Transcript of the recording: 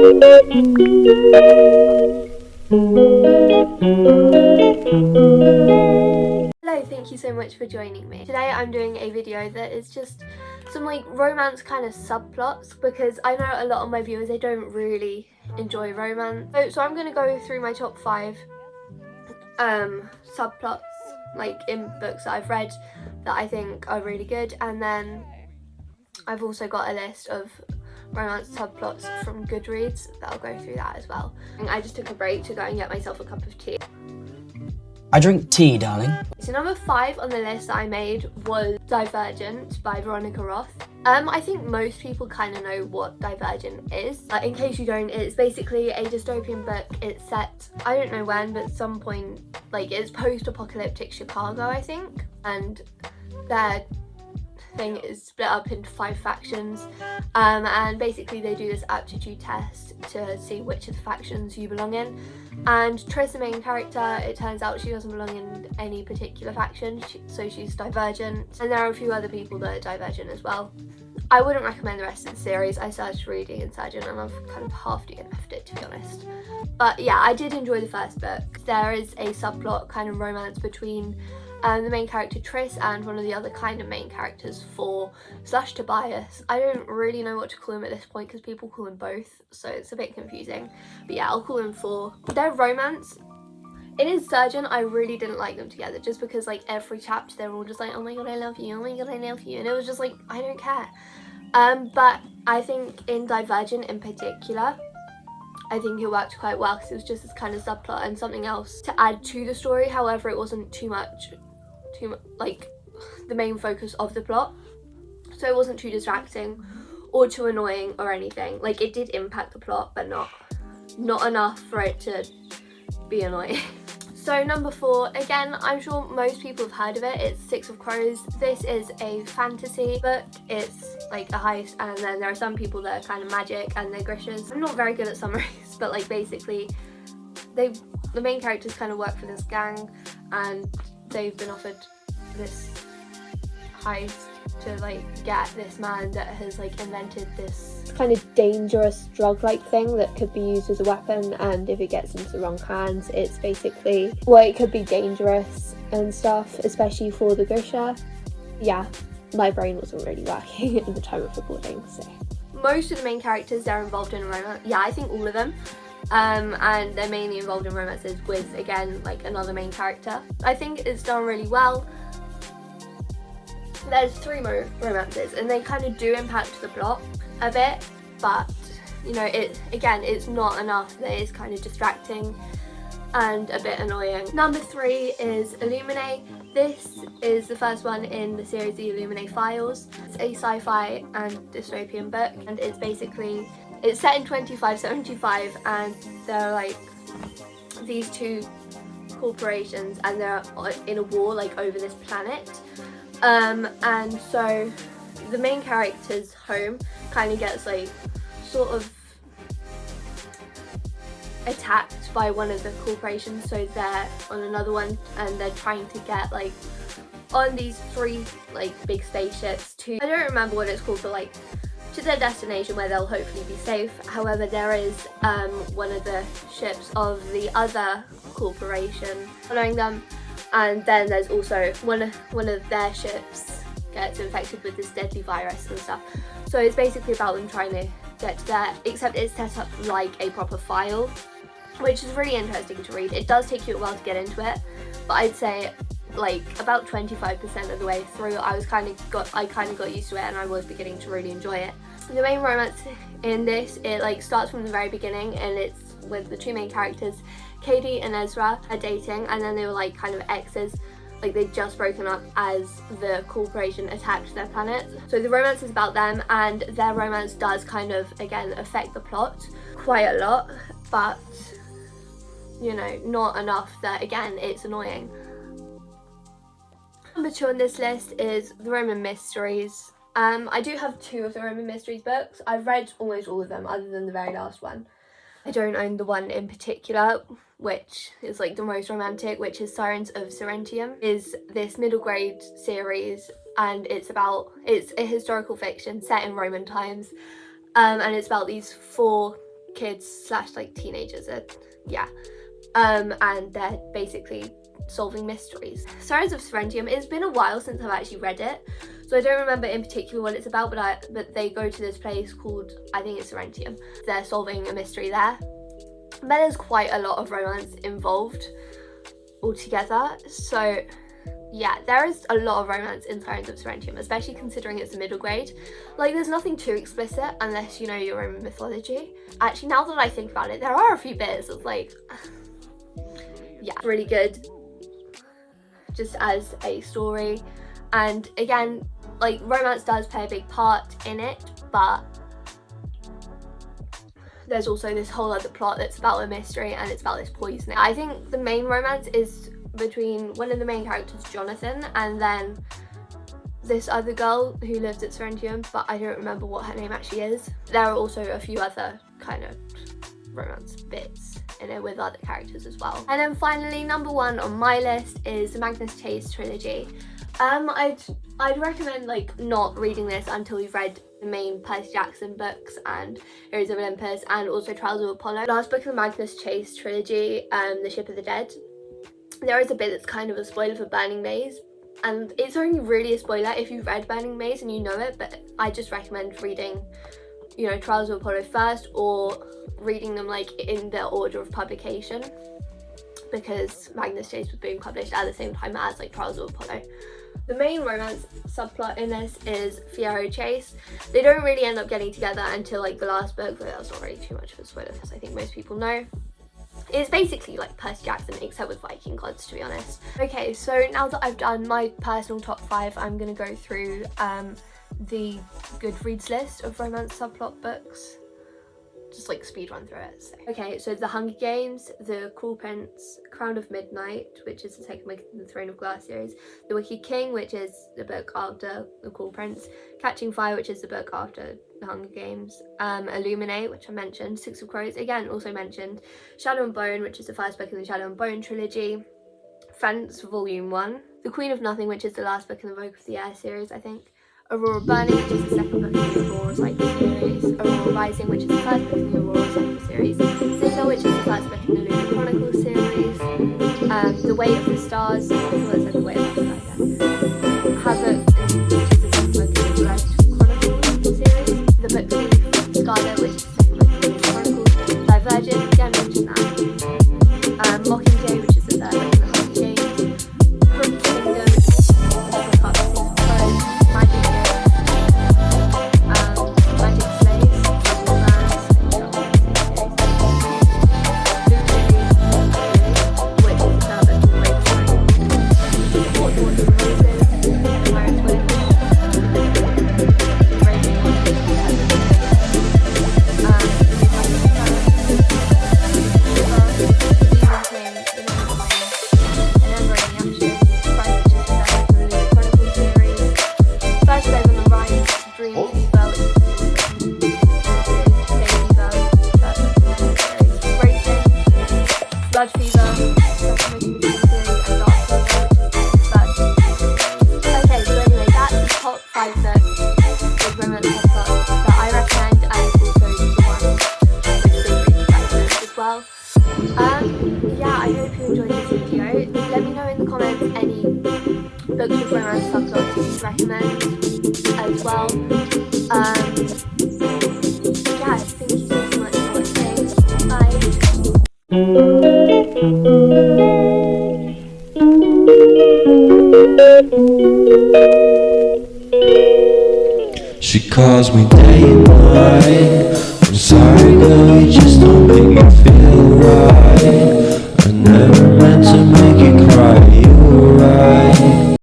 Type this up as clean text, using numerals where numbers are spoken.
Hello, thank you so much for joining me. Today I'm doing a video that is just some like romance kind of subplots, because I know a lot of my viewers, they don't really enjoy romance. So I'm going to go through my top 5 subplots like in books that I've read that I think are really good, and then I've also got a list of romance subplots from Goodreads that I'll go through that as well. And I just took a break to go and get myself a cup of tea. I drink tea, darling. So number 5 on the list that I made was Divergent by Veronica Roth. I think most people kind of know what Divergent is. In case you don't, it's basically a dystopian book. It's set, I don't know when, but at some point, like it's post-apocalyptic Chicago, I think. And their thing is split up into 5 factions. And basically they do this aptitude test to see which of the factions you belong in. And Trish, the main character, it turns out she doesn't belong in any particular faction, so she's Divergent. And there are a few other people that are Divergent as well. I wouldn't recommend the rest of the series. I started reading Insurgent and I've kind of half DNF'd it, to be honest. But yeah, I did enjoy the first book. There is a subplot kind of romance between the main character Trish and one of the other kind of main characters, Tobias. I don't really know what to call him at this point because people call him both, so it's a bit confusing. But yeah, I'll call him For. Their romance in Insurgent, I really didn't like them together, just because like every chapter they were all just like, oh my god, I love you, oh my god, I love you, and it was just like, I don't care. But I think in Divergent in particular, I think it worked quite well because it was just this kind of subplot and something else to add to the story. However, it wasn't too much like the main focus of the plot, so it wasn't too distracting or too annoying or anything. Like it did impact the plot, but not enough for it to be annoying. So number 4, again, I'm sure most people have heard of it. It's Six of Crows. This is a fantasy book. It's like a heist, and then there are some people that are kind of magic and they're Grishers. I'm not very good at summaries, but like basically the main characters kind of work for this gang, and they've been offered this heist to like get this man that has like invented this kind of dangerous drug-like thing that could be used as a weapon, and if it gets into the wrong hands, it's basically, well, it could be dangerous and stuff, especially for the Grisha. Yeah, my brain wasn't really working at the time of recording, so. Most of the main characters, they're involved in a romance. Yeah, I think all of them. And they're mainly involved in romances with, again, like another main character. I think it's done really well. There's 3 romances and they kind of do impact the plot a bit, but you know, it's not enough that it's kind of distracting and a bit annoying. Number 3 is Illuminae. This is the first one in the series The Illuminae Files. It's a sci-fi and dystopian book, and it's set in 2575, and there are like these 2 corporations and they're in a war like over this planet. And so the main character's home kind of gets like sort of attacked by one of the corporations, so they're on another one and they're trying to get like on these 3 like big spaceships to, I don't remember what it's called, but like to their destination where they'll hopefully be safe. However, there is one of the ships of the other corporation following them, and then there's also one of their ships gets infected with this deadly virus and stuff. So it's basically about them trying to get to there, except it's set up like a proper file, which is really interesting to read. It does take you a while to get into it, but I'd say like about 25% of the way through I kind of got used to it, and I was beginning to really enjoy it. The main romance in this, it like starts from the very beginning, and it's with the 2 main characters. Katie and Ezra are dating, and then they were like kind of exes, like they'd just broken up as the corporation attacked their planet. So the romance is about them, and their romance does kind of again affect the plot quite a lot, but you know, not enough that again it's annoying. Number 2 on this list is the Roman Mysteries. I do have 2 of the Roman Mysteries books. I've read almost all of them other than the very last one. I don't own the one in particular, which is like the most romantic, which is Sirens of Sorrentium. Is this middle grade series, and it's a historical fiction set in Roman times, and it's about these 4 kids slash like teenagers, and they're basically solving mysteries. Sirens of Serentium, it's been a while since I've actually read it, so I don't remember in particular what it's about, but they go to this place called, I think it's Serentium. They're solving a mystery there. But there's quite a lot of romance involved altogether, so yeah, there is a lot of romance in Sirens of Serentium, especially considering it's a middle grade. Like, there's nothing too explicit unless you know your Roman mythology. Actually, now that I think about it, there are a few bits of like, yeah, really good just as a story. And again, like, romance does play a big part in it, but there's also this whole other plot that's about a mystery, and it's about this poisoning. I think the main romance is between one of the main characters, Jonathan, and then this other girl who lives at Serentium, but I don't remember what her name actually is. There are also a few other kind of romance bits in it with other characters as well. And then finally, number 1 on my list is the Magnus trilogy. I'd recommend like not reading this until you've read the main Percy Jackson books and Heroes of Olympus, and also Trials of Apollo. Last book of the Magnus trilogy, The Ship of the Dead. There is a bit that's kind of a spoiler for Burning Maze, and it's only really a spoiler if you've read Burning Maze and you know it, but I just recommend reading, you know, Trials of Apollo first, or reading them like in their order of publication, because Magnus Chase was being published at the same time as like Trials of Apollo. The main romance subplot in this is Fiyero Chase. They don't really end up getting together until like the last book, but that's not really too much of a spoiler because I think most people know. It's basically like Percy Jackson except with Viking gods, to be honest. Okay, so now that I've done my personal top 5, I'm going to go through the Goodreads list of romance subplot books. Just like speed run through it. So. Okay, so The Hunger Games, The Cruel Prince, Crown of Midnight, which is the second book in the Throne of Glass series, The Wicked King, which is the book after The Cruel Prince, Catching Fire, which is the book after The Hunger Games, Illuminate, which I mentioned, Six of Crows, again also mentioned, Shadow and Bone, which is the first book in the Shadow and Bone trilogy, Fence Volume 1, The Queen of Nothing, which is the last book in the Vogue of the Air series, I think, Aurora Burning, which is the second book in the Aurora Cycle series, Aurora Rising, which is the first book in the Aurora Cycle series, Signal, which is the first book in the Lunar Chronicles series, The Way of the Stars, I thought it said The Way of the Stars, Havoc, which is the second book in the Red Chronicles series, The Book Thief, Scarlet, which is the second book in the Lunar Chronicles, Divergent, again mentioned that, Mockingjay, which is the third book in the Hunger Games, Crooked Kingdom, the book after Six of Crows, Magic Slaves, Romance, which is the third book in the Rape Cycle, What the Roses, The Pirate's Wish, The Raven Blood Fever, and Dark Fever, okay, so anyway, that's the top 5 books of romance subplots that I recommend, and also the ones which Goodreads recommends as well. Yeah, I hope you enjoyed this video. Let me know in the comments any books with romance subplots you recommend as well. Yeah, thank you so much for watching. Bye. She calls me day and night. I'm sorry, girl, you just don't